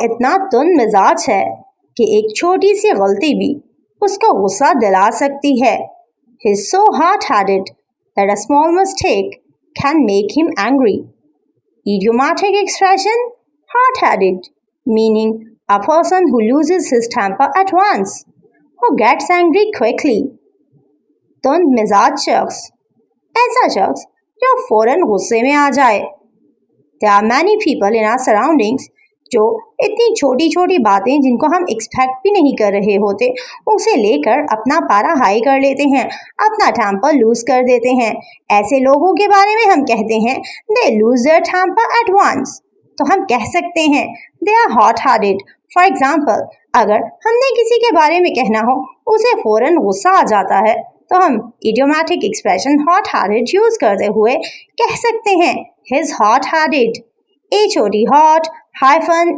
इतना तुंद मिजाज है कि एक छोटी सी गलती भी उसको गुस्सा दिला सकती है। He's so hot-headed that a small mistake can make him angry. Idiomatic expression: hot-headed, meaning a person who loses his temper at once, who gets angry quickly. तुंद मिजाज शख्स, ऐसा शख्स जो फौरन गुस्से में आ जाए। There are many people in our surroundings जो इतनी छोटी छोटी बातें जिनको हम एक्सपेक्ट भी नहीं कर रहे होते उसे लेकर अपना पारा हाई कर लेते हैं, अपना टेम्पर लूज कर देते हैं। ऐसे लोगों के बारे में हम कहते हैं they lose their temper at once. तो हम कह सकते हैं they are hot hearted. For example, अगर हमने किसी के बारे में कहना हो उसे फौरन गुस्सा आ जाता है तो हम idiomatic expression hot hearted use करते हुए कह सकते हैं he is hot hearted. HOT hot hyphen